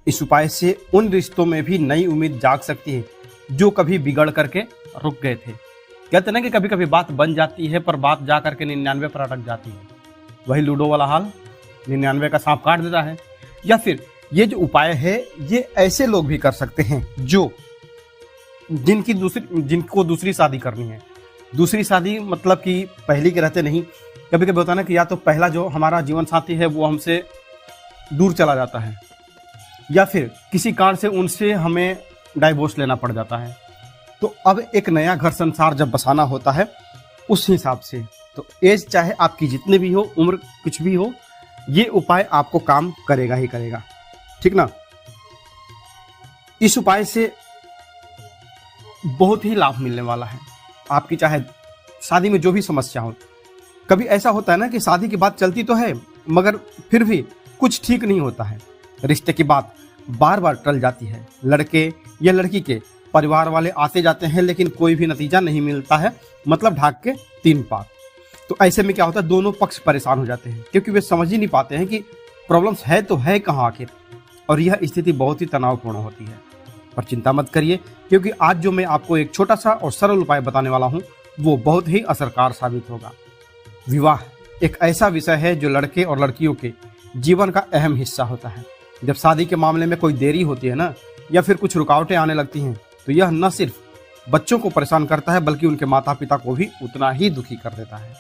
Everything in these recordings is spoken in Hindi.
इस उपाय से उन रिश्तों में भी नई उम्मीद जाग सकती है जो कभी बिगड़ करके रुक गए थे। कहते हैं ना कि कभी कभी बात बन जाती है पर बात जा करके 99 पर अटक जाती है। वही लूडो वाला हाल, 99 का सांप काट देता है। या फिर ये जो उपाय है ये ऐसे लोग भी कर सकते हैं जो जिनको दूसरी शादी करनी है। दूसरी शादी मतलब कि पहली के रहते नहीं। कभी कभी होता है ना कि या तो पहला जो हमारा जीवन साथी है वो हमसे दूर चला जाता है, या फिर किसी कारण से उनसे हमें डाइवोर्स लेना पड़ जाता है। तो अब एक नया घर संसार जब बसाना होता है उस हिसाब से, तो एज चाहे आपकी जितने भी हो, उम्र कुछ भी हो, ये उपाय आपको काम करेगा ही करेगा। ठीक ना। इस उपाय से बहुत ही लाभ मिलने वाला है। आपकी चाहे शादी में जो भी समस्या हो, कभी ऐसा होता है ना कि शादी की बात चलती तो है मगर फिर भी कुछ ठीक नहीं होता है। रिश्ते की बात बार बार टल जाती है। लड़के या लड़की के परिवार वाले आते जाते हैं लेकिन कोई भी नतीजा नहीं मिलता है, मतलब ढाक के 3 पात। तो ऐसे में क्या होता है, दोनों पक्ष परेशान हो जाते हैं क्योंकि वे समझ ही नहीं पाते हैं कि प्रॉब्लम्स है तो है कहाँ आखिर। और यह स्थिति बहुत ही तनावपूर्ण होती है। पर चिंता मत करिए क्योंकि आज जो मैं आपको एक छोटा सा और सरल उपाय बताने वाला हूँ वो बहुत ही असरकार साबित होगा। विवाह एक ऐसा विषय है जो लड़के और लड़कियों के जीवन का अहम हिस्सा होता है। जब शादी के मामले में कोई देरी होती है ना, या फिर कुछ रुकावटें आने लगती हैं, तो यह न सिर्फ बच्चों को परेशान करता है बल्कि उनके माता पिता को भी उतना ही दुखी कर देता है।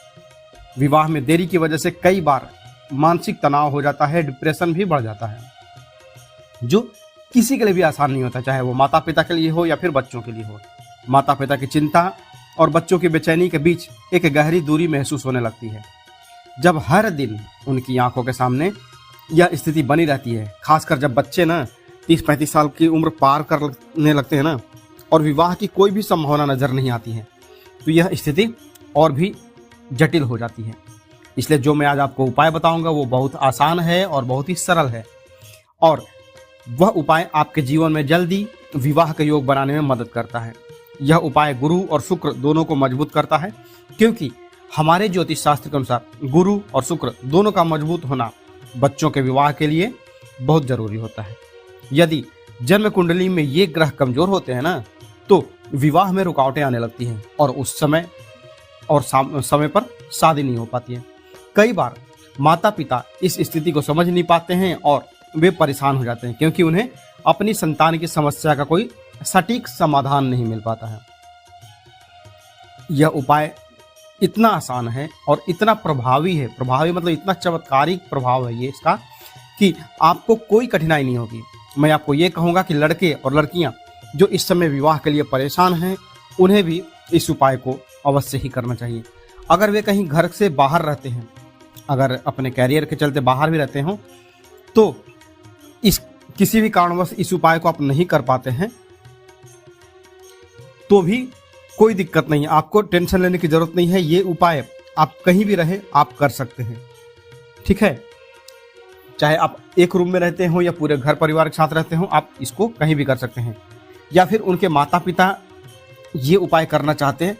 विवाह में देरी की वजह से कई बार मानसिक तनाव हो जाता है, डिप्रेशन भी बढ़ जाता है, जो किसी के लिए भी आसान नहीं होता, चाहे वो माता पिता के लिए हो या फिर बच्चों के लिए हो। माता पिता की चिंता और बच्चों की बेचैनी के बीच एक गहरी दूरी महसूस होने लगती है। जब हर दिन उनकी आंखों के सामने यह स्थिति बनी रहती है, खासकर जब बच्चे ना 30-35 साल की उम्र पार करने लगते हैं ना, और विवाह की कोई भी संभावना नजर नहीं आती है, तो यह स्थिति और भी जटिल हो जाती है। इसलिए जो मैं आज आपको उपाय बताऊंगा वो बहुत आसान है और बहुत ही सरल है, और वह उपाय आपके जीवन में जल्दी विवाह का योग बनाने में मदद करता है। यह उपाय गुरु और शुक्र दोनों को मजबूत करता है, क्योंकि हमारे ज्योतिष शास्त्र के अनुसार गुरु और शुक्र दोनों का मजबूत होना बच्चों के विवाह के लिए बहुत जरूरी होता है। यदि जन्म कुंडली में ये ग्रह कमजोर होते हैं ना, तो विवाह में रुकावटें आने लगती हैं और उस समय पर शादी नहीं हो पाती है। कई बार माता पिता इस स्थिति को समझ नहीं पाते हैं और वे परेशान हो जाते हैं क्योंकि उन्हें अपनी संतान की समस्या का कोई सटीक समाधान नहीं मिल पाता है। यह उपाय इतना आसान है और इतना प्रभावी है, प्रभावी मतलब इतना चमत्कारिक प्रभाव है ये इसका, कि आपको कोई कठिनाई नहीं होगी। मैं आपको ये कहूँगा कि लड़के और लड़कियाँ जो इस समय विवाह के लिए परेशान हैं, उन्हें भी इस उपाय को अवश्य ही करना चाहिए। अगर वे कहीं घर से बाहर रहते हैं, अगर अपने कैरियर के चलते बाहर भी रहते हों, तो इस किसी भी कारणवश इस उपाय को आप नहीं कर पाते हैं तो भी कोई दिक्कत नहीं है, आपको टेंशन लेने की जरूरत नहीं है। ये उपाय आप कहीं भी रहे आप कर सकते हैं। ठीक है, चाहे आप एक रूम में रहते हो या पूरे घर परिवार के साथ रहते हो, आप इसको कहीं भी कर सकते हैं। या फिर उनके माता पिता ये उपाय करना चाहते हैं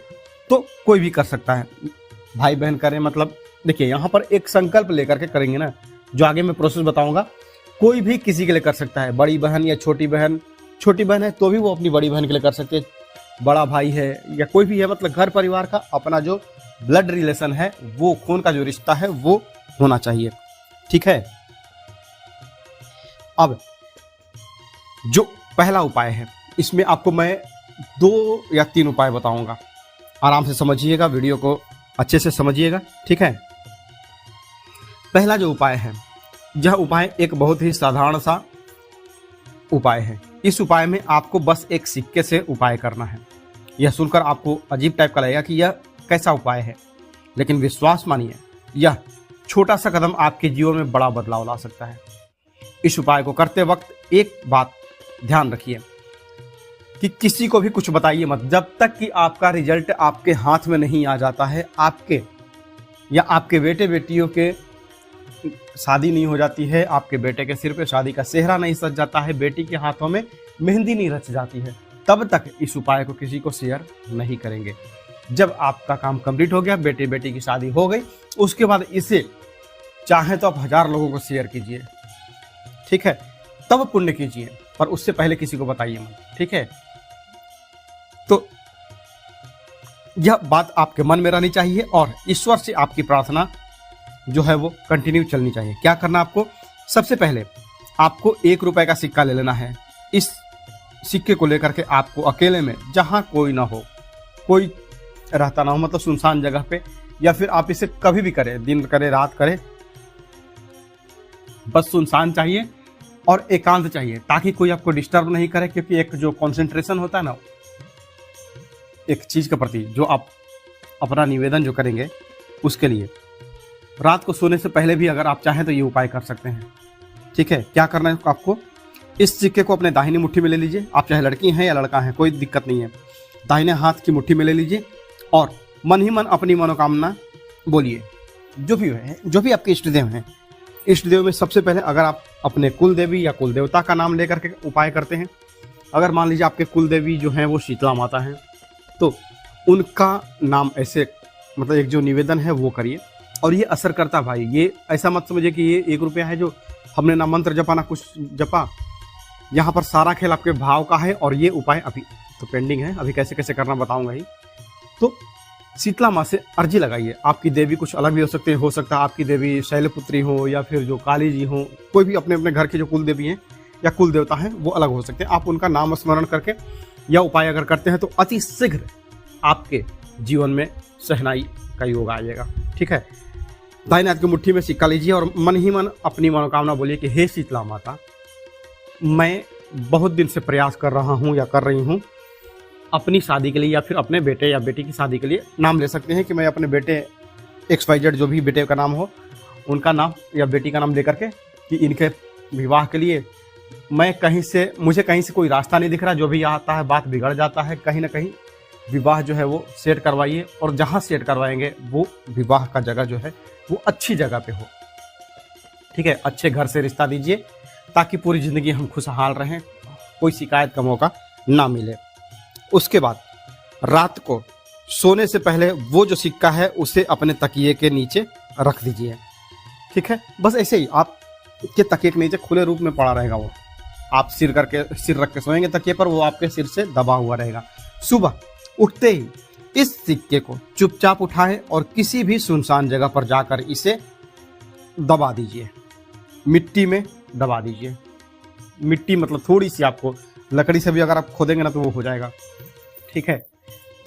तो कोई भी कर सकता है, भाई बहन करें। मतलब देखिए यहाँ पर एक संकल्प लेकर के करेंगे ना, जो आगे मैं प्रोसेस बताऊंगा, कोई भी किसी के लिए कर सकता है। बड़ी बहन या छोटी बहन है तो भी वो अपनी बड़ी बहन के लिए कर सकते हैं, बड़ा भाई है या कोई भी है, मतलब घर परिवार का अपना जो ब्लड रिलेशन है, वो खून का जो रिश्ता है वो होना चाहिए। ठीक है, अब जो पहला उपाय है इसमें आपको मैं 2 या 3 उपाय बताऊंगा। आराम से समझिएगा, वीडियो को अच्छे से समझिएगा। ठीक है, पहला जो उपाय है, यह उपाय एक बहुत ही साधारण सा उपाय है। इस उपाय में आपको बस एक सिक्के से उपाय करना है। यह सुनकर आपको अजीब टाइप का लगेगा कि यह कैसा उपाय है, लेकिन विश्वास मानिए यह छोटा सा कदम आपके जीवन में बड़ा बदलाव ला सकता है। इस उपाय को करते वक्त एक बात ध्यान रखिए कि किसी को भी कुछ बताइए मत, जब तक कि आपका रिजल्ट आपके हाथ में नहीं आ जाता है। आपके या आपके बेटे बेटियों के शादी नहीं हो जाती है, आपके बेटे के सिर पे शादी का सेहरा नहीं सज जाता है, बेटी के हाथों में मेहंदी नहीं रच जाती है, तब तक इस उपाय को किसी को शेयर नहीं करेंगे। जब आपका काम कंप्लीट हो गया, बेटे बेटी की शादी हो गई, उसके बाद इसे चाहे तो आप 1000 लोगों को शेयर कीजिए। ठीक है, तब पुण्य कीजिए, पर उससे पहले किसी को बताइए मत, ठीक है। तो यह बात आपके मन में रहनी चाहिए और ईश्वर से आपकी प्रार्थना जो है वो कंटिन्यू चलनी चाहिए। क्या करना आपको, सबसे पहले आपको 1 रुपए का सिक्का ले लेना है। इस सिक्के को लेकर के आपको अकेले में, जहां कोई ना हो, कोई रहता ना हो, मतलब सुनसान जगह पे, या फिर आप इसे कभी भी करें, दिन करे रात करे, बस सुनसान चाहिए और एकांत चाहिए, ताकि कोई आपको डिस्टर्ब नहीं करे। क्योंकि एक जो कंसंट्रेशन होता है ना एक चीज के प्रति, जो आप अपना निवेदन जो करेंगे उसके लिए, रात को सोने से पहले भी अगर आप चाहें तो ये उपाय कर सकते हैं, ठीक है। क्या करना है आपको, इस सिक्के को अपने दाहिनी मुट्ठी में ले लीजिए। आप चाहे लड़की हैं या लड़का हैं, कोई दिक्कत नहीं है। दाहिने हाथ की मुट्ठी में ले लीजिए और मन ही मन अपनी मनोकामना बोलिए। जो भी आपके इष्ट देव हैं, इष्ट देव में सबसे पहले अगर आप अपने कुल देवी या कुल देवता का नाम लेकर के उपाय करते हैं, अगर मान लीजिए आपके कुल देवी जो हैं वो शीतला माता हैं, तो उनका नाम ऐसे, मतलब एक जो निवेदन है वो करिए। और ये असर करता भाई, ये ऐसा मत समझिए कि ये 1 रुपया है जो हमने ना मंत्र जपा ना कुछ जपा। यहाँ पर सारा खेल आपके भाव का है। और ये उपाय अभी तो पेंडिंग है, अभी कैसे कैसे करना बताऊंगा ही। तो शीतला माँ से अर्जी लगाइए। आपकी देवी कुछ अलग भी हो सकते हैं, हो सकता है आपकी देवी शैलपुत्री हो या फिर जो काली जी हो, कोई भी अपने अपने घर के जो कुल देवी हैं या कुल देवता हैं वो अलग हो सकते हैं। आप उनका नाम स्मरण करके यह उपाय अगर करते हैं तो अति शीघ्र आपके जीवन में सहनाई का योग आ जाएगा, ठीक है। दाहिने हाथ की मुट्ठी में सिक्का लीजिए और मन ही मन अपनी मनोकामना बोलिए कि हे शीतला माता, मैं बहुत दिन से प्रयास कर रहा हूँ या कर रही हूँ अपनी शादी के लिए, या फिर अपने बेटे या बेटी की शादी के लिए। नाम ले सकते हैं कि मैं अपने बेटे XYZ जो भी बेटे का नाम हो, उनका नाम या बेटी का नाम लेकर के कि इनके विवाह के लिए मैं मुझे कहीं से कोई रास्ता नहीं दिख रहा, जो भी आता है बात बिगड़ जाता है, कहीं ना कहीं विवाह जो है वो सेट करवाइए। और जहाँ सेट करवाएंगे वो विवाह का जगह जो है वो अच्छी जगह पे हो, ठीक है। अच्छे घर से रिश्ता दीजिए ताकि पूरी जिंदगी हम खुशहाल रहें, कोई शिकायत का मौका ना मिले। उसके बाद रात को सोने से पहले वो जो सिक्का है उसे अपने तकिए के नीचे रख दीजिए, ठीक है। बस ऐसे ही आपके तकिए के नीचे खुले रूप में पड़ा रहेगा वो। आप सिर रख के सोएंगे तकिए पर, वो आपके सिर से दबा हुआ रहेगा। सुबह उठते ही इस सिक्के को चुपचाप उठाएं और किसी भी सुनसान जगह पर जाकर इसे दबा दीजिए, मिट्टी में दबा दीजिए। मिट्टी मतलब थोड़ी सी, आपको लकड़ी से भी अगर आप खोदेंगे ना तो वो हो जाएगा, ठीक है।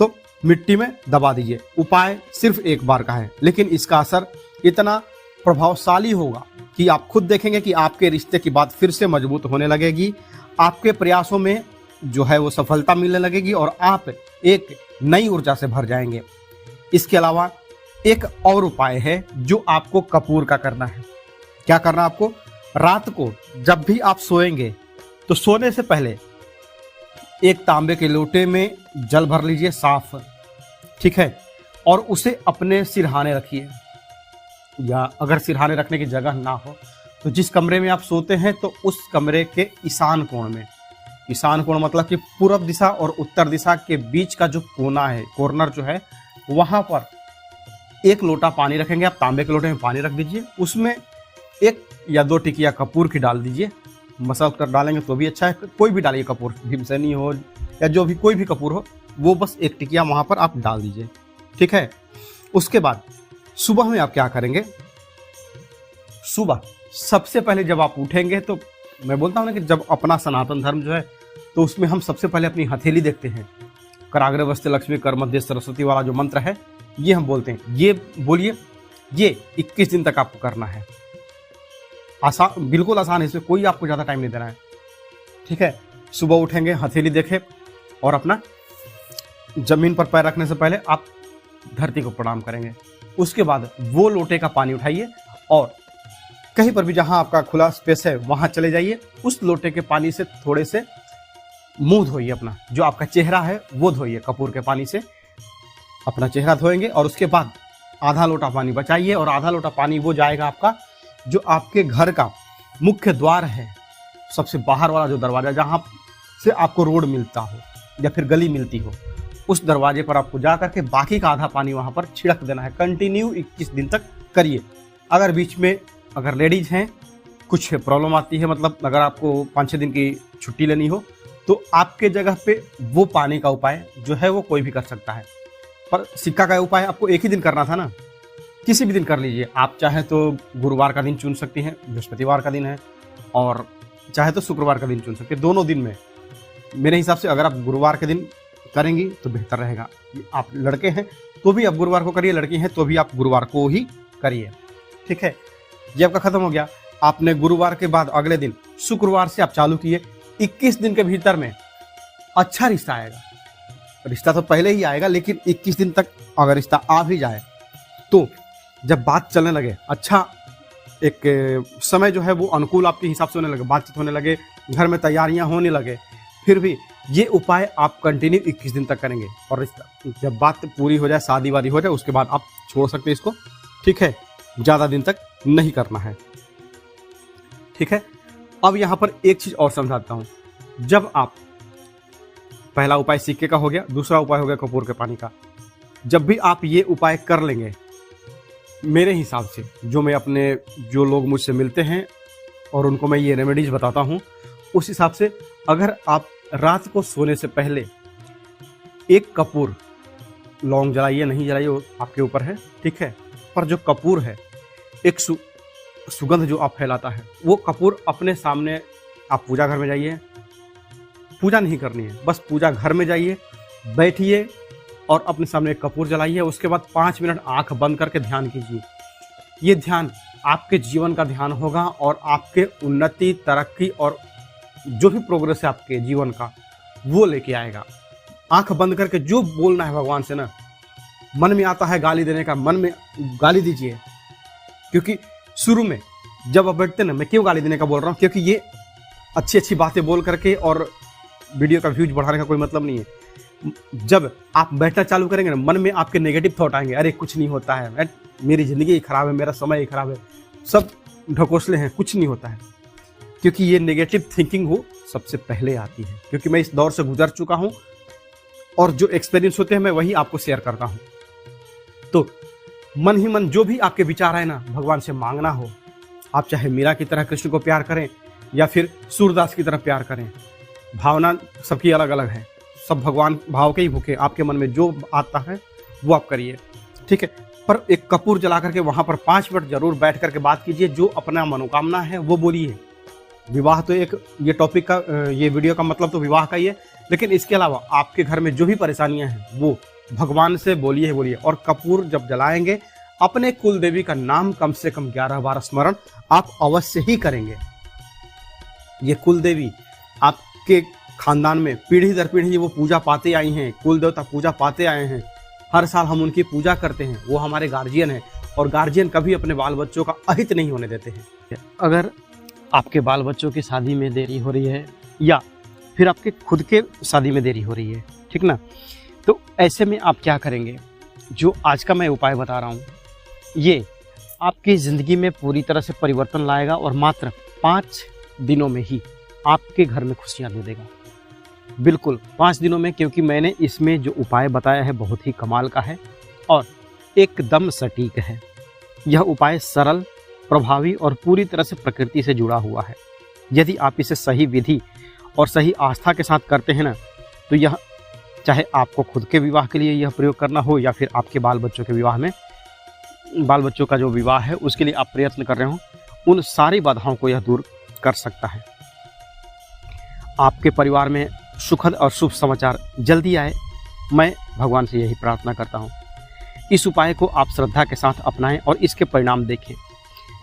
तो मिट्टी में दबा दीजिए। उपाय सिर्फ एक बार का है, लेकिन इसका असर इतना प्रभावशाली होगा कि आप खुद देखेंगे कि आपके रिश्ते की बात फिर से मजबूत होने लगेगी। आपके प्रयासों में जो है वो सफलता मिलने लगेगी और आप एक नई ऊर्जा से भर जाएंगे। इसके अलावा एक और उपाय है जो आपको कपूर का करना है। क्या करना आपको, रात को जब भी आप सोएंगे तो सोने से पहले एक तांबे के लोटे में जल भर लीजिए साफ, ठीक है। और उसे अपने सिरहाने रखिए, या अगर सिरहाने रखने की जगह ना हो तो जिस कमरे में आप सोते हैं तो उस कमरे के ईशान कोण में, ईशान कोण मतलब कि पूर्व दिशा और उत्तर दिशा के बीच का जो कोना है, कॉर्नर जो है, वहां पर 1 लोटा पानी रखेंगे। आप तांबे के लोटे में पानी रख दीजिए, उसमें 1 या 2 टिकिया कपूर की डाल दीजिए। मसल कर डालेंगे तो भी अच्छा है, कोई भी डालिए कपूर, भीमसेनी हो या जो भी कोई भी कपूर हो, वो बस 1 टिकिया वहां पर आप डाल दीजिए, ठीक है। उसके बाद सुबह में आप क्या करेंगे, सुबह सबसे पहले जब आप उठेंगे तो मैं बोलता हूं ना कि जब अपना सनातन धर्म जो है तो उसमें हम सबसे पहले अपनी हथेली देखते हैं। कराग्रे वस्ते लक्ष्मी कर मध्य सरस्वती वाला जो मंत्र है ये हम बोलते हैं, ये बोलिए। ये 21 दिन तक आपको करना है। आसान, बिल्कुल आसान है, इसमें कोई आपको ज़्यादा टाइम नहीं देना है, ठीक है। सुबह उठेंगे, हथेली देखें और अपना जमीन पर पैर रखने से पहले आप धरती को प्रणाम करेंगे। उसके बाद वो लोटे का पानी उठाइए और कहीं पर भी जहां आपका खुला स्पेस है वहां चले जाइए। उस लोटे के पानी से थोड़े से मुंह धोइए, अपना जो आपका चेहरा है वो धोइए। कपूर के पानी से अपना चेहरा धोएंगे और उसके बाद आधा लोटा पानी बचाइए और आधा लोटा पानी वो जाएगा आपका जो आपके घर का मुख्य द्वार है, सबसे बाहर वाला जो दरवाजा जहां से आपको रोड मिलता हो या फिर गली मिलती हो, उस दरवाजे पर आपको जा करके बाकी का आधा पानी वहां पर छिड़क देना है। कंटिन्यू 21 दिन तक करिए। अगर बीच में अगर लेडीज हैं कुछ प्रॉब्लम आती है, मतलब अगर आपको 5-6 दिन की छुट्टी लेनी हो तो आपके जगह पे वो पाने का उपाय जो है वो कोई भी कर सकता है। पर सिक्का का उपाय आपको एक ही दिन करना था ना, किसी भी दिन कर लीजिए। आप चाहे तो गुरुवार का दिन चुन सकती हैं, बृहस्पतिवार का दिन है, और चाहे तो शुक्रवार का दिन चुन सकते हैं। दोनों दिन में मेरे हिसाब से अगर आप गुरुवार के दिन करेंगी तो बेहतर रहेगा। आप लड़के हैं तो भी आप गुरुवार को करिए, लड़की हैं तो भी आप गुरुवार को ही करिए। ठीक है, ये आपका खत्म हो गया। आपने गुरुवार के बाद अगले दिन शुक्रवार से आप चालू किए, 21 दिन के भीतर में अच्छा रिश्ता आएगा। रिश्ता तो पहले ही आएगा, लेकिन 21 दिन तक अगर रिश्ता आ भी जाए तो जब बात चलने लगे, अच्छा एक समय जो है वो अनुकूल आपके हिसाब से होने लगे, बातचीत होने लगे, घर में तैयारियां होने लगे, फिर भी ये उपाय आप कंटिन्यू 21 दिन तक करेंगे। और रिश्ता जब बात पूरी हो जाए, शादी वादी हो जाए, उसके बाद आप छोड़ सकते हैं इसको। ठीक है, ज़्यादा दिन तक नहीं करना है। ठीक है, अब यहाँ पर एक चीज़ और समझाता हूँ। जब आप, पहला उपाय सिक्के का हो गया, दूसरा उपाय हो गया कपूर के पानी का। जब भी आप ये उपाय कर लेंगे, मेरे हिसाब से जो लोग मुझसे मिलते हैं और उनको मैं ये रेमेडीज बताता हूँ, उस हिसाब से अगर आप रात को सोने से पहले एक कपूर, लौंग जलाइए नहीं जलाइए वो आपके ऊपर है, ठीक है, पर जो कपूर है, एक सुगंध जो आप फैलाता है, वो कपूर अपने सामने, आप पूजा घर में जाइए, पूजा नहीं करनी है, बस पूजा घर में जाइए, बैठिए और अपने सामने एक कपूर जलाइए। उसके बाद 5 मिनट आंख बंद करके ध्यान कीजिए। ये ध्यान आपके जीवन का ध्यान होगा और आपके उन्नति, तरक्की और जो भी प्रोग्रेस है आपके जीवन का, वो लेके आएगा। आंख बंद करके जो बोलना है भगवान से ना, मन में आता है गाली देने का, मन में गाली दीजिए। क्योंकि शुरू में जब आप बैठते ना, मैं क्यों गाली देने का बोल रहा हूँ, क्योंकि ये अच्छी अच्छी बातें बोल करके और वीडियो का व्यूज बढ़ाने का कोई मतलब नहीं है। जब आप बैठना चालू करेंगे ना, मन में आपके नेगेटिव थॉट आएंगे, अरे कुछ नहीं होता है, मेरी ज़िंदगी ही खराब है, मेरा समय ही खराब है, सब ढकोसले हैं, कुछ नहीं होता है। क्योंकि ये नेगेटिव थिंकिंग वो सबसे पहले आती है। क्योंकि मैं इस दौर से गुजर चुका हूँ और जो एक्सपीरियंस होते हैं मैं वही आपको शेयर करता हूँ। तो मन ही मन जो भी आपके विचार आए ना, भगवान से मांगना हो, आप चाहे मीरा की तरह कृष्ण को प्यार करें या फिर सूरदास की तरह प्यार करें, भावना सबकी अलग अलग है, सब भगवान भाव के ही भूखे। आपके मन में जो आता है वो आप करिए, ठीक है। पर एक कपूर जला करके वहाँ पर 5 मिनट जरूर बैठ करके बात कीजिए, जो अपना मनोकामना है वो बोलिए। विवाह तो एक, ये टॉपिक का, ये वीडियो का मतलब तो विवाह का ही है, लेकिन इसके अलावा आपके घर में जो भी परेशानियां हैं वो भगवान से बोलिए। और कपूर जब जलाएंगे, अपने कुल देवी का नाम कम से कम 11 बार स्मरण आप अवश्य ही करेंगे। ये कुल देवी आपके खानदान में पीढ़ी दर पीढ़ी वो पूजा पाते आई हैं, कुल देवता पूजा पाते आए हैं, हर साल हम उनकी पूजा करते हैं, वो हमारे गार्जियन हैं और गार्जियन कभी अपने बाल बच्चों का अहित नहीं होने देते हैं। अगर आपके बाल बच्चों की शादी में देरी हो रही है या फिर आपके खुद के शादी में देरी हो रही है, ठीक ना, तो ऐसे में आप क्या करेंगे, जो आज का मैं उपाय बता रहा हूँ ये आपकी ज़िंदगी में पूरी तरह से परिवर्तन लाएगा और मात्र 5 दिनों में ही आपके घर में खुशियाँ दे देगा। बिल्कुल 5 दिनों में, क्योंकि मैंने इसमें जो उपाय बताया है बहुत ही कमाल का है और एकदम सटीक है। यह उपाय सरल, प्रभावी और पूरी तरह से प्रकृति से जुड़ा हुआ है। यदि आप इसे सही विधि और सही आस्था के साथ करते हैं ना, तो यह, चाहे आपको खुद के विवाह के लिए यह प्रयोग करना हो या फिर आपके बाल बच्चों के विवाह में, बाल बच्चों का जो विवाह है उसके लिए आप प्रयत्न कर रहे हो, उन सारी बाधाओं को यह दूर कर सकता है। आपके परिवार में सुखद और शुभ समाचार जल्दी आए, मैं भगवान से यही प्रार्थना करता हूँ। इस उपाय को आप श्रद्धा के साथ अपनाएं और इसके परिणाम देखें।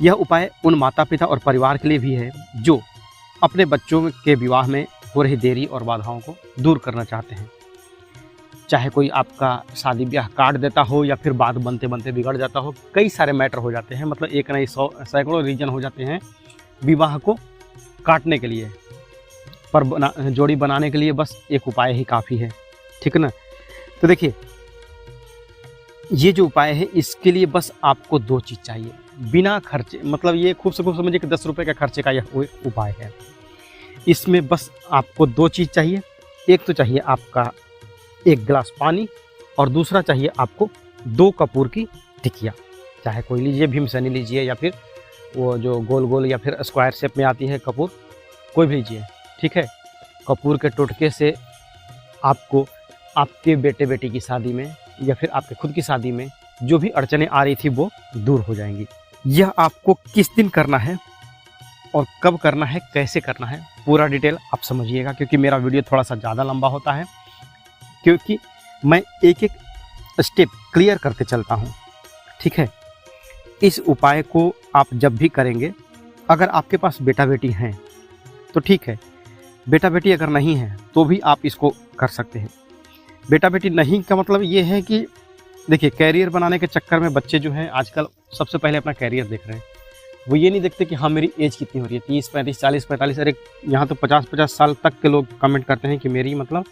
यह उपाय उन माता पिता और परिवार के लिए भी है जो अपने बच्चों के विवाह में हो रही देरी और बाधाओं को दूर करना चाहते हैं। चाहे कोई आपका शादी ब्याह काट देता हो या फिर बात बनते बनते बिगड़ जाता हो, कई सारे मैटर हो जाते हैं, मतलब एक नहीं 100 सैकड़ों रीजन हो जाते हैं विवाह को काटने के लिए, पर जोड़ी बनाने के लिए बस एक उपाय ही काफ़ी है, ठीक ना। तो देखिए, ये जो उपाय है इसके लिए बस आपको 2 चीज़ चाहिए, बिना खर्चे, मतलब ये खूब से खूब समझिए कि 10 रुपये का खर्चे का यह उपाय है। इसमें बस आपको 2 चीज़ चाहिए। एक तो चाहिए आपका 1 गिलास पानी और दूसरा चाहिए आपको 2 कपूर की टिकिया, चाहे कोई लीजिए, भीमसेनी लीजिए या फिर वो जो गोल गोल या फिर स्क्वायर शेप में आती है कपूर, कोई भी लीजिए, ठीक है। कपूर के टोटके से आपको आपके बेटे बेटी की शादी में या फिर आपके खुद की शादी में जो भी अड़चनें आ रही थी वो दूर हो जाएंगी। यह आपको किस दिन करना है और कब करना है, कैसे करना है, पूरा डिटेल आप समझिएगा, क्योंकि मेरा वीडियो थोड़ा सा ज़्यादा लंबा होता है, क्योंकि मैं एक एक स्टेप क्लियर करते चलता हूँ, ठीक है। इस उपाय को आप जब भी करेंगे, अगर आपके पास बेटा बेटी हैं तो ठीक है, बेटा बेटी अगर नहीं है तो भी आप इसको कर सकते हैं। बेटा बेटी नहीं का मतलब ये है कि देखिए, कैरियर बनाने के चक्कर में बच्चे जो हैं आजकल सबसे पहले अपना कैरियर देख रहे हैं। वो ये नहीं देखते कि हाँ मेरी एज कितनी हो रही है, 30, 35, 40, 45, अरे यहाँ तो 50 साल तक के लोग कमेंट करते हैं कि मेरी मतलब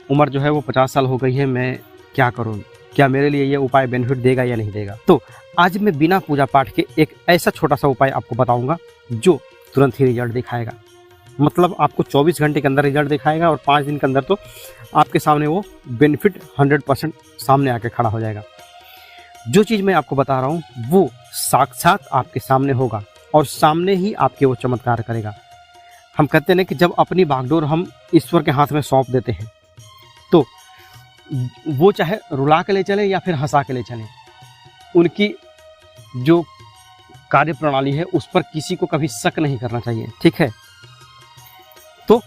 उम्र जो है वो 50 साल हो गई है, मैं क्या करूँ, क्या मेरे लिए ये उपाय बेनिफिट देगा या नहीं देगा। तो आज मैं बिना पूजा पाठ के एक ऐसा छोटा सा उपाय आपको बताऊँगा जो तुरंत ही रिजल्ट दिखाएगा। मतलब आपको 24 घंटे के अंदर रिजल्ट दिखाएगा और 5 दिन के अंदर तो आपके सामने वो बेनिफिट 100% सामने आके खड़ा हो जाएगा। जो चीज़ मैं आपको बता रहा हूँ वो साक्षात आपके सामने होगा और सामने ही आपके वो चमत्कार करेगा। हम कहते हैं ना कि जब अपनी बागडोर हम ईश्वर के हाथ में सौंप देते हैं तो वो चाहे रुला के ले चले या फिर हंसा के ले चले, उनकी जो कार्य प्रणाली है उस पर किसी को कभी शक नहीं करना चाहिए, ठीक है। तो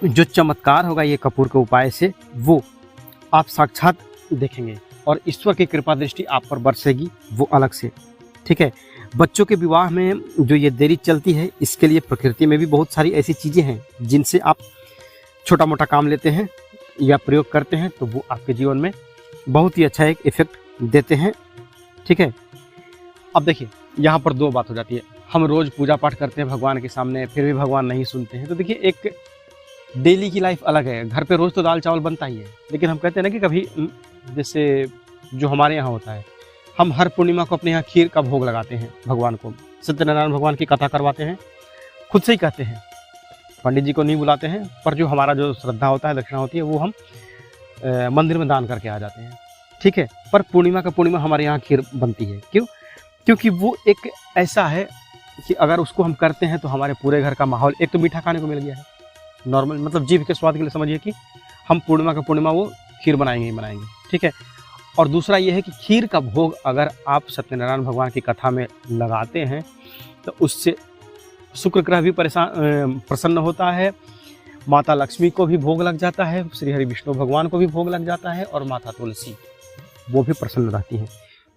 जो चमत्कार होगा ये कपूर के उपाय से वो आप साक्षात देखेंगे और ईश्वर की कृपा दृष्टि आप पर बरसेगी, वो अलग से, ठीक है। बच्चों के विवाह में जो ये देरी चलती है, इसके लिए प्रकृति में भी बहुत सारी ऐसी चीज़ें हैं जिनसे आप छोटा मोटा काम लेते हैं या प्रयोग करते हैं तो वो आपके जीवन में बहुत ही अच्छा एक इफेक्ट देते हैं, ठीक है। अब देखिए, यहाँ पर दो बात हो जाती है। हम रोज़ पूजा पाठ करते हैं भगवान के सामने, फिर भी भगवान नहीं सुनते हैं। तो देखिए, एक डेली की लाइफ अलग है। घर पे रोज़ तो दाल चावल बनता ही है, लेकिन हम कहते हैं ना कि कभी जैसे जो हमारे यहाँ होता है, हम हर पूर्णिमा को अपने यहाँ खीर का भोग लगाते हैं भगवान को, सत्यनारायण भगवान की कथा करवाते हैं, खुद से ही कहते हैं, पंडित जी को नहीं बुलाते हैं, पर जो हमारा जो श्रद्धा होता है, दक्षिणा होती है, वो हम मंदिर में दान करके आ जाते हैं, ठीक है। पर पूर्णिमा का पूर्णिमा हमारे यहाँ खीर बनती है। क्यों? क्योंकि वो एक ऐसा है कि अगर उसको हम करते हैं तो हमारे पूरे घर का माहौल, एक तो मीठा खाने को मिल गया है, नॉर्मल मतलब जीभ के स्वाद के लिए समझिए कि हम पूर्णिमा का पूर्णिमा वो खीर बनाएंगे ही बनाएंगे, ठीक है। और दूसरा ये है कि खीर का भोग अगर आप सत्यनारायण भगवान की कथा में लगाते हैं तो उससे शुक्र ग्रह भी प्रसन्न होता है, माता लक्ष्मी को भी भोग लग जाता है, श्री हरि विष्णु भगवान को भी भोग लग जाता है और माता तुलसी वो भी प्रसन्न रहती हैं।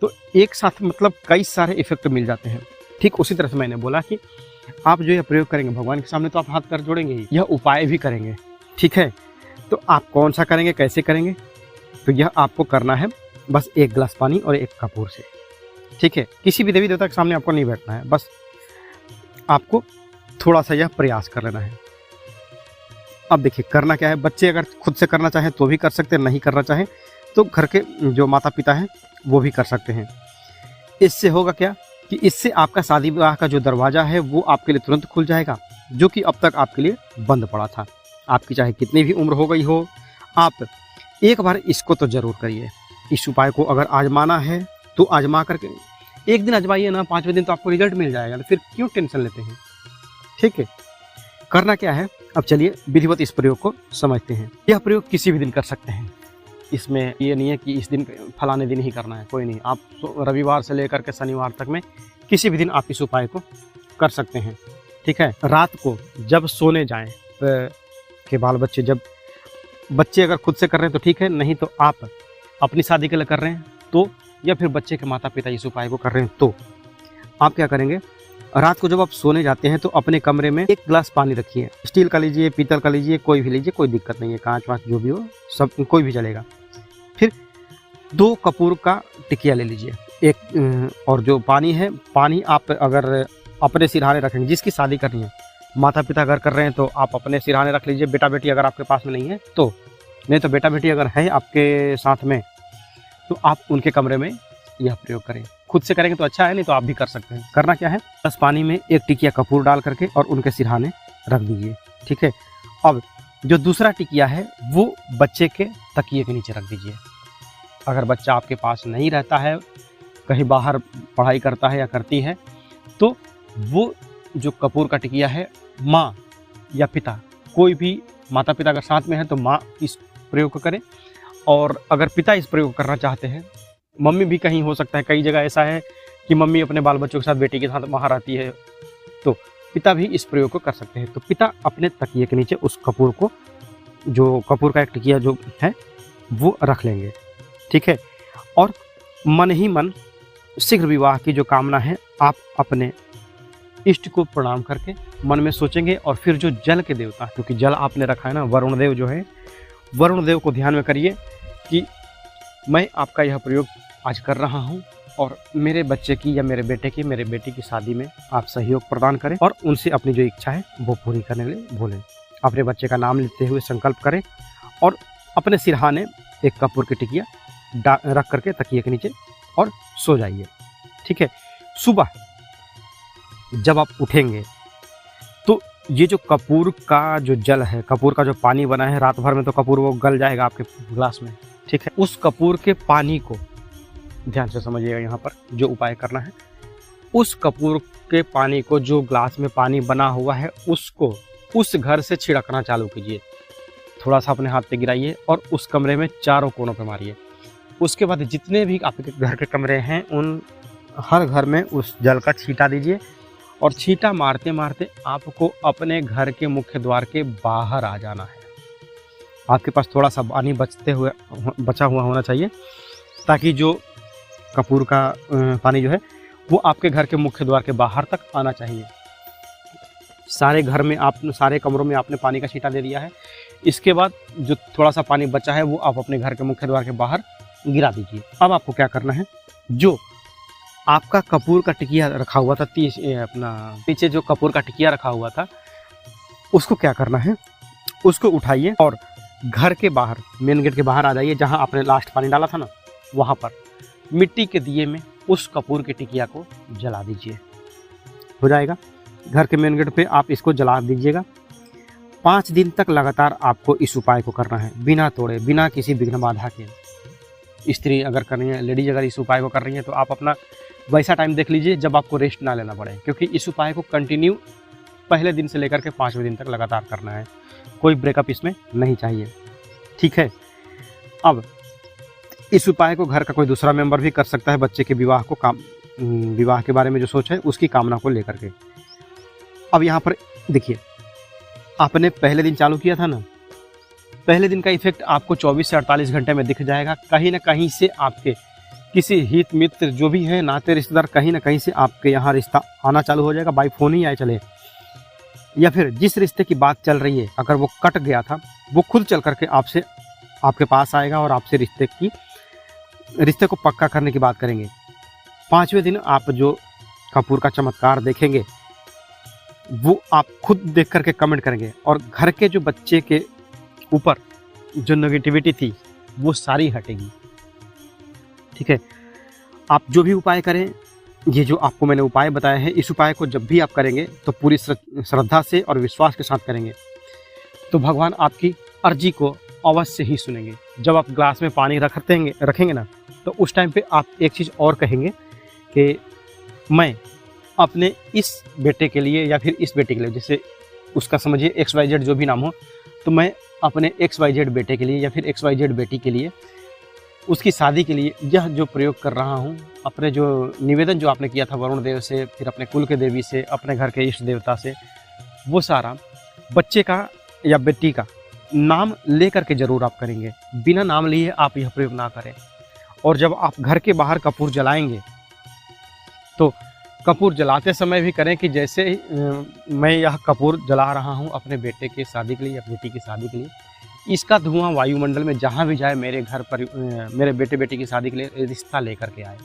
तो एक साथ मतलब कई सारे इफेक्ट मिल जाते हैं। ठीक उसी तरह से मैंने बोला कि आप जो यह प्रयोग करेंगे भगवान के सामने तो आप हाथ कर जोड़ेंगे ही, यह उपाय भी करेंगे, ठीक है। तो आप कौन सा करेंगे, कैसे करेंगे, तो यह आपको करना है बस 1 गिलास पानी और 1 कपूर से, ठीक है। किसी भी देवी देवता के सामने आपको नहीं बैठना है, बस आपको थोड़ा सा यह प्रयास कर लेना है। अब देखिए करना क्या है, बच्चे अगर खुद से करना चाहें तो भी कर सकते हैं, नहीं करना चाहें तो घर के जो माता पिता हैं वो भी कर सकते हैं। इससे होगा क्या कि इससे आपका शादी विवाह का जो दरवाज़ा है वो आपके लिए तुरंत खुल जाएगा, जो कि अब तक आपके लिए बंद पड़ा था। आपकी चाहे कितनी भी उम्र हो गई हो, आप एक बार इसको तो ज़रूर करिए। इस उपाय को अगर आजमाना है तो आजमा करके एक दिन आजमाइए ना, 5वें दिन तो आपको रिजल्ट मिल जाएगा, तो फिर क्यों टेंशन लेते हैं, ठीक है। करना क्या है, अब चलिए विधिवत इस प्रयोग को समझते हैं। यह प्रयोग किसी भी दिन कर सकते हैं, इसमें ये नहीं है कि इस दिन फलाने दिन ही करना है, कोई नहीं। आप तो रविवार से लेकर के शनिवार तक में किसी भी दिन आप इस उपाय को कर सकते हैं, ठीक है। रात को जब सोने जाएं के बाल बच्चे, जब बच्चे अगर खुद से कर रहे हैं तो ठीक है, नहीं तो आप अपनी शादी के लिए कर रहे हैं तो, या फिर बच्चे के माता पिता इस उपाय को कर रहे हैं तो आप क्या करेंगे, रात को जब आप सोने जाते हैं तो अपने कमरे में 1 गिलास पानी रखिए। स्टील का लीजिए, पीतल का लीजिए, कोई भी लीजिए, कोई दिक्कत नहीं है, कांच वाँच जो भी हो सब कोई भी चलेगा। फिर 2 कपूर का टिकिया ले लीजिए, और जो पानी है, पानी आप अगर अपने सिरहाने रखेंगे, जिसकी शादी करनी है, माता पिता अगर कर रहे हैं तो आप अपने सिरहाने रख लीजिए, बेटा बेटी अगर आपके पास में नहीं है तो, नहीं तो बेटा बेटी अगर है आपके साथ में तो आप उनके कमरे में यह प्रयोग करें। खुद से करेंगे तो अच्छा है, नहीं तो आप भी कर सकते हैं। करना क्या है, बस पानी में 1 टिकिया कपूर डाल करके और उनके सिरहाने रख दीजिए, ठीक है। अब जो दूसरा टिकिया है वो बच्चे के तकिए के नीचे रख दीजिए। अगर बच्चा आपके पास नहीं रहता है, कहीं बाहर पढ़ाई करता है या करती है, तो वो जो कपूर का टिकिया है, माँ या पिता, कोई भी माता पिता अगर साथ में है तो माँ इस प्रयोग को करें, और अगर पिता इस प्रयोग करना चाहते हैं, मम्मी भी कहीं हो सकता है, कई जगह ऐसा है कि मम्मी अपने बाल बच्चों के साथ बेटी के साथ वहाँ रहती है, तो पिता भी इस प्रयोग को कर सकते हैं। तो पिता अपने तकिए के नीचे उस कपूर को, जो कपूर का एक टिकिया जो है वो रख लेंगे, ठीक है। और मन ही मन शीघ्र विवाह की जो कामना है आप अपने इष्ट को प्रणाम करके मन में सोचेंगे, और फिर जो जल के देवता, क्योंकि जल आपने रखा है ना, वरुण देव जो है, वरुण देव को ध्यान में करिए कि मैं आपका यह प्रयोग आज कर रहा हूँ, और मेरे बच्चे की या मेरे बेटे की, मेरे बेटी की शादी में आप सहयोग प्रदान करें, और उनसे अपनी जो इच्छा है वो पूरी करने के लिए बोलें। अपने बच्चे का नाम लेते हुए संकल्प करें, और अपने सिरहाने एक कपूर की टिकिया रख करके तकिए के नीचे और सो जाइए, ठीक है। सुबह जब आप उठेंगे तो ये जो कपूर का जो जल है, कपूर का जो पानी बना है, रात भर में तो कपूर वो गल जाएगा आपके ग्लास में, ठीक है। उस कपूर के पानी को ध्यान से समझिएगा, यहाँ पर जो उपाय करना है, उस कपूर के पानी को, जो ग्लास में पानी बना हुआ है, उसको उस घर से छिड़कना चालू कीजिए। थोड़ा सा अपने हाथ पे गिराइए और उस कमरे में चारों कोनों पे मारिए। उसके बाद जितने भी आपके घर के कमरे हैं, उन हर घर में उस जल का छींटा दीजिए, और छींटा मारते मारते आपको अपने घर के मुख्य द्वार के बाहर आ जाना है। आपके पास थोड़ा सा पानी बचा हुआ होना चाहिए, ताकि जो कपूर का पानी जो है वो आपके घर के मुख्य द्वार के बाहर तक आना चाहिए। सारे घर में सारे कमरों में आपने पानी का छींटा दे दिया है। इसके बाद जो थोड़ा सा पानी बचा है वो आप अपने घर के मुख्य द्वार के बाहर गिरा दीजिए। अब आपको क्या करना है, जो आपका कपूर का टिकिया रखा हुआ था, पीछे जो कपूर का टिकिया रखा हुआ था, उसको क्या करना है, उसको उठाइए और घर के बाहर, मेन गेट के बाहर आ जाइए, जहाँ आपने लास्ट पानी डाला था ना, वहाँ पर मिट्टी के दिए में उस कपूर की टिकिया को जला दीजिए। हो जाएगा। घर के मेन गेट पे आप इसको जला दीजिएगा। 5 दिन तक लगातार आपको इस उपाय को करना है, बिना तोड़े, बिना किसी विघ्न बाधा के। स्त्री अगर कर रही है, लेडीज अगर इस उपाय को कर रही है, तो आप अपना वैसा टाइम देख लीजिए जब आपको रेस्ट ना लेना पड़े, क्योंकि इस उपाय को कंटिन्यू पहले दिन से लेकर के 5वें दिन तक लगातार करना है। कोई ब्रेकअप इसमें नहीं चाहिए, ठीक है। अब इस उपाय को घर का कोई दूसरा मेंबर भी कर सकता है, बच्चे के विवाह के बारे में जो सोच है उसकी कामना को लेकर के। अब यहाँ पर देखिए, आपने पहले दिन चालू किया था ना, पहले दिन का इफेक्ट आपको 24 से 48 घंटे में दिख जाएगा। कहीं ना कहीं से आपके किसी हित मित्र जो भी है, नाते रिश्तेदार, कहीं ना कहीं से आपके यहाँ रिश्ता आना चालू हो जाएगा, बाई फोन ही आए चले, या फिर जिस रिश्ते की बात चल रही है अगर वो कट गया था, वो खुद चल करके आपके पास आएगा और आपसे रिश्ते को पक्का करने की बात करेंगे। 5वें दिन आप जो कपूर का चमत्कार देखेंगे वो आप खुद देख करके कमेंट करेंगे, और घर के जो बच्चे के ऊपर जो नेगेटिविटी थी वो सारी हटेगी, ठीक है। आप जो भी उपाय करें, ये जो आपको मैंने उपाय बताया है, इस उपाय को जब भी आप करेंगे तो पूरी श्रद्धा से और विश्वास के साथ करेंगे, तो भगवान आपकी अर्जी को अवश्य ही सुनेंगे। जब आप ग्लास में पानी रखेंगे ना, तो उस टाइम पे आप एक चीज़ और कहेंगे कि मैं अपने इस बेटे के लिए या फिर इस बेटे के लिए, जैसे उसका समझिए XYZ जो भी नाम हो, तो मैं अपने XYZ बेटे के लिए या फिर XYZ बेटी के लिए, उसकी शादी के लिए यह जो प्रयोग कर रहा हूँ, अपने जो निवेदन जो आपने किया था वरुण देव से, फिर अपने कुल के देवी से, अपने घर के इष्ट देवता से, वो सारा बच्चे का या बेटी का नाम ले करके जरूर आप करेंगे। बिना नाम लिए आप यह प्रयोग ना करें। और जब आप घर के बाहर कपूर जलाएंगे तो कपूर जलाते समय भी करें कि जैसे मैं यह कपूर जला रहा हूँ अपने बेटे की शादी के लिए या बेटी की शादी के लिए, इसका धुआं वायुमंडल में जहाँ भी जाए, मेरे घर पर मेरे बेटे बेटी की शादी के लिए रिश्ता लेकर के आए।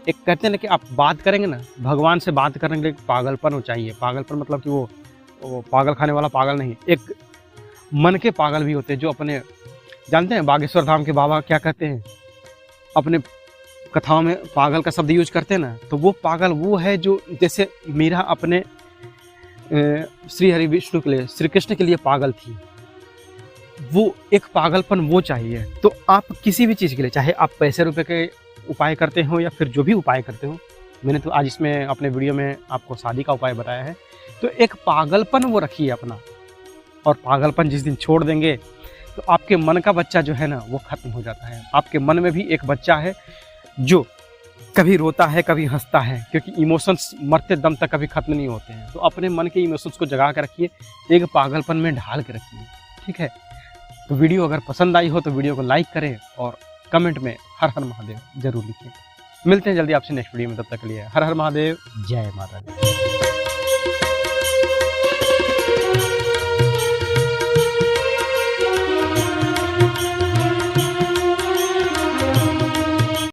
एक कहते हैं ना कि आप बात करेंगे ना, भगवान से बात करने के लिए पागलपन हो चाहिए। पागलपन मतलब कि वो पागल खाने वाला पागल नहीं, एक मन के पागल भी होते हैं, जो अपने जानते हैं बागेश्वर धाम के बाबा क्या कहते हैं, अपने कथाओं में पागल का शब्द यूज करते हैं ना, तो वो पागल वो है जो जैसे मीरा अपने श्री हरि विष्णु के लिए, श्री कृष्ण के लिए पागल थी, वो एक पागलपन वो चाहिए। तो आप किसी भी चीज़ के लिए, चाहे आप पैसे रुपए के उपाय करते हो या फिर जो भी उपाय करते हो, मैंने तो आज इसमें अपने वीडियो में आपको शादी का उपाय बताया है। तो एक पागलपन वो रखिए अपना, और पागलपन जिस दिन छोड़ देंगे तो आपके मन का बच्चा जो है ना वो खत्म हो जाता है। आपके मन में भी एक बच्चा है जो कभी रोता है कभी हंसता है, क्योंकि इमोशंस मरते दम तक कभी खत्म नहीं होते हैं। तो अपने मन के इमोशंस को जगा के रखिए, एक पागलपन में ढाल के रखिए, ठीक है। तो वीडियो अगर पसंद आई हो तो वीडियो को लाइक करें और कमेंट में हर हर महादेव जरूर लिखें। मिलते हैं जल्दी आपसे नेक्स्ट वीडियो में, तब तक के लिए हर हर महादेव, जय माता दी।